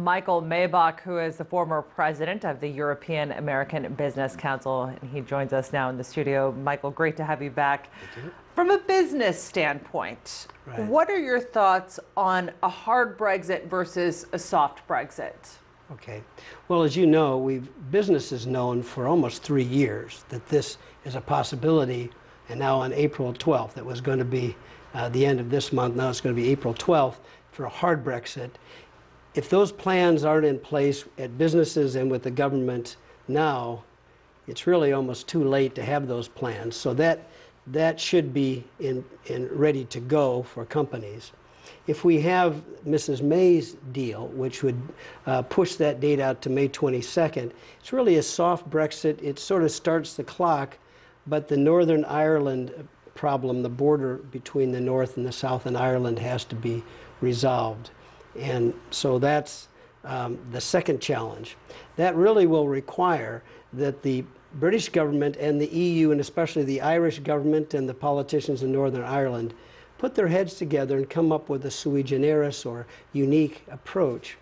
Michael Maibach, who is the former president of the European American Business Council, and he joins us now in the studio. Michael, great to have you back. Thank you. From a business standpoint, Right. What are your thoughts on a hard Brexit versus a soft Brexit? Okay. Well, as you know, business has known for almost 3 years that this is a possibility, and now on April 12th, it was going to be the end of this month, now it's going to be April 12th for a hard Brexit. If those plans aren't in place at businesses and with the government now, it's really almost too late to have those plans. So that should be in ready to go for companies. If we have Mrs. May's deal, which would push that date out to May 22nd, it's really a soft Brexit. It sort of starts the clock, but the Northern Ireland problem, the border between the North and the South and Ireland, has to be resolved. And so that's the second challenge. That really will require that the British government and the EU, and especially the Irish government and the politicians in Northern Ireland, put their heads together and come up with a sui generis or unique approach.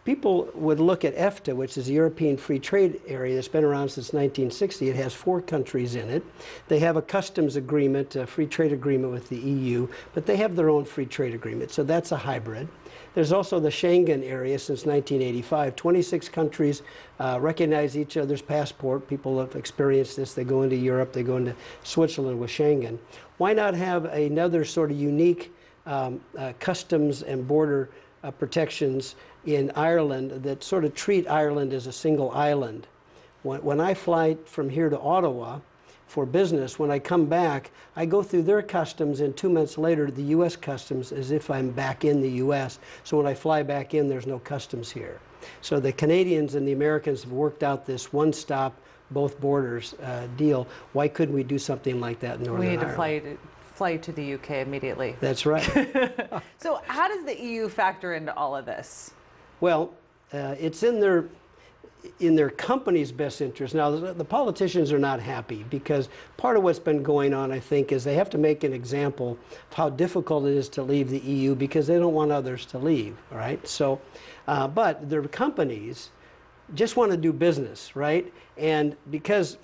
People would look at EFTA, which is the European Free Trade Area that's been around since 1960. It has 4 countries in it. They have a customs agreement, a free trade agreement with the EU, but they have their own free trade agreement, so that's a hybrid. There's also the Schengen area since 1985. 26 countries recognize each other's passport. People have experienced this. They go into Europe, they go into Switzerland with Schengen. Why not have another sort of unique customs and border protections in Ireland that sort of treat Ireland as a single island? When I fly from here to Ottawa for business, when I come back, I go through their customs, and 2 months later, the U.S. customs, as if I'm back in the U.S. So when I fly back in, there's no customs here. So the Canadians and the Americans have worked out this one-stop, both borders deal. Why couldn't we do something like that in Northern Ireland? We need to fly to the UK immediately. That's right. So how does the EU factor into all of this? Well, it's in their company's best interest. Now, the politicians are not happy because part of what's been going on, I think, is they have to make an example of how difficult it is to leave the EU because they don't want others to leave, right? So, but their companies just want to do business, right? And because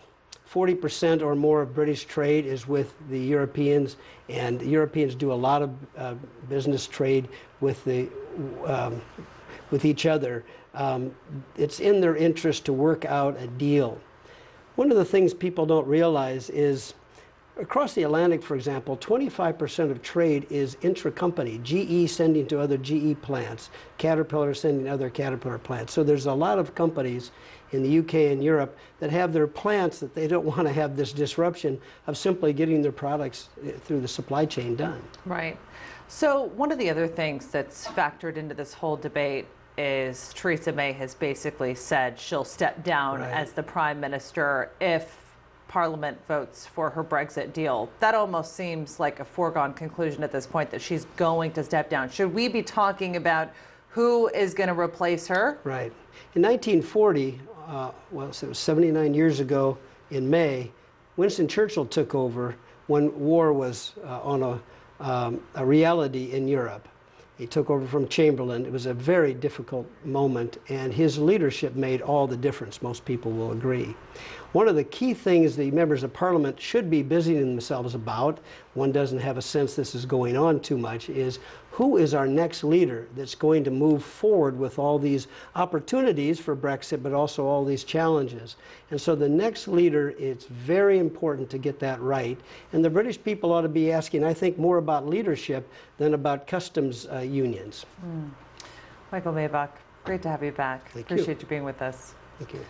40% or more of British trade is with the Europeans, and the Europeans do a lot of business trade with each other, it's in their interest to work out a deal. One of the things people don't realize is across the Atlantic, for example, 25% of trade is intra-company. GE sending to other GE plants, Caterpillar sending to other Caterpillar plants. So there's a lot of companies in the UK and Europe that have their plants that they don't want to have this disruption of simply getting their products through the supply chain done. Right. So one of the other things that's factored into this whole debate is Theresa May has basically said she'll step down as the Prime Minister if Parliament votes for her Brexit deal. That almost seems like a foregone conclusion at this point that she's going to step down. Should we be talking about who is going to replace her? Right. In 1940, well, so it was 79 years ago in May, Winston Churchill took over when war was on a reality in Europe. He took over from Chamberlain. It was a very difficult moment, and his leadership made all the difference, most people will agree. One of the key things the members of Parliament should be busying themselves about, one doesn't have a sense this is going on too much, is who is our next leader that's going to move forward with all these opportunities for Brexit, but also all these challenges. And so the next leader, it's very important to get that right. And the British people ought to be asking, I think, more about leadership than about customs unions. Michael Maibach, great to have you back. Thank Appreciate you you being with us. Thank you.